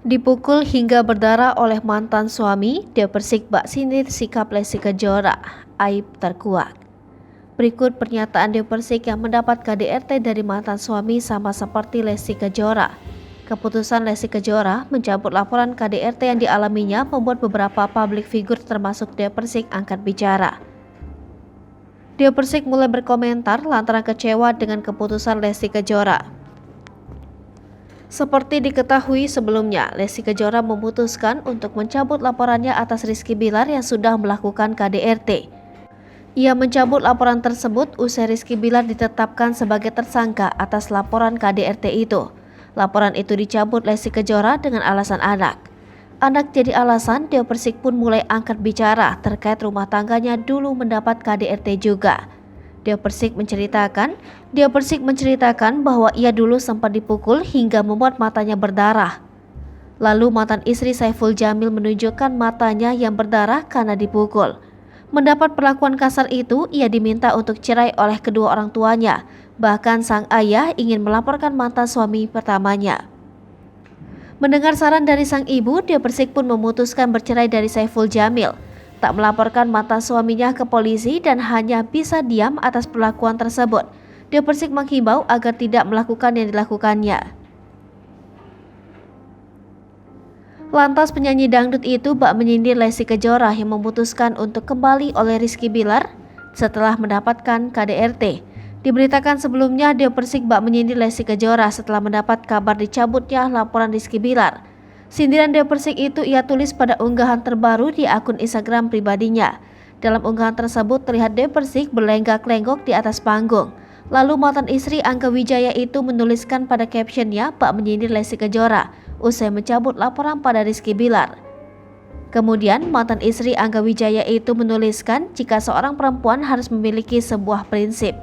Dipukul hingga berdarah oleh mantan suami, Dewa Persik bak sindir sikap Lesti Kejora, aib terkuak. Berikut pernyataan Dewa Persik yang mendapat KDRT dari mantan suami sama seperti Lesti Kejora. Keputusan Lesti Kejora mencabut laporan KDRT yang dialaminya membuat beberapa publik figur termasuk Dewa Persik angkat bicara. Dewa Persik mulai berkomentar lantaran kecewa dengan keputusan Lesti Kejora. Seperti diketahui sebelumnya, Lesti Kejora memutuskan untuk mencabut laporannya atas Rizky Bilar yang sudah melakukan KDRT. Ia mencabut laporan tersebut usai Rizky Bilar ditetapkan sebagai tersangka atas laporan KDRT itu. Laporan itu dicabut Lesti Kejora dengan alasan anak. Anak jadi alasan, Dewa Persik pun mulai angkat bicara terkait rumah tangganya dulu mendapat KDRT juga. Dewa Persik menceritakan bahwa ia dulu sempat dipukul hingga membuat matanya berdarah. Lalu mantan istri Saiful Jamil menunjukkan matanya yang berdarah karena dipukul. Mendapat perlakuan kasar itu, ia diminta untuk cerai oleh kedua orang tuanya. Bahkan sang ayah ingin melaporkan mantan suami pertamanya. Mendengar saran dari sang ibu, Dewa Persik pun memutuskan bercerai dari Saiful Jamil, tak melaporkan mantan suaminya ke polisi dan hanya bisa diam atas perlakuan tersebut. Dewa Persik menghimbau agar tidak melakukan yang dilakukannya. Lantas penyanyi dangdut itu bak menyindir Lesti Kejora yang memutuskan untuk kembali oleh Rizky Bilar setelah mendapatkan KDRT. Diberitakan sebelumnya Dewa Persik bak menyindir Lesti Kejora setelah mendapat kabar dicabutnya laporan Rizky Bilar. Sindiran Dewa Persik itu ia tulis pada unggahan terbaru di akun Instagram pribadinya. Dalam unggahan tersebut terlihat Dewa Persik berlenggak-lenggok di atas panggung. Lalu mantan istri Angga Wijaya itu menuliskan pada captionnya bak menyindir Lesti Kejora usai mencabut laporan pada Rizky Bilar. Kemudian mantan istri Angga Wijaya itu menuliskan jika seorang perempuan harus memiliki sebuah prinsip.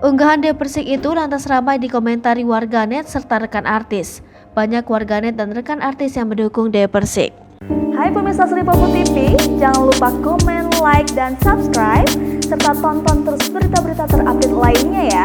Unggahan Dewa Persik itu lantas ramai dikomentari warganet serta rekan artis. Banyak warganet dan rekan artis yang mendukung Dewa Persik. Hai pemirsa Sri Popo TV, jangan lupa komen, like, dan subscribe, serta tonton terus berita-berita terupdate lainnya ya.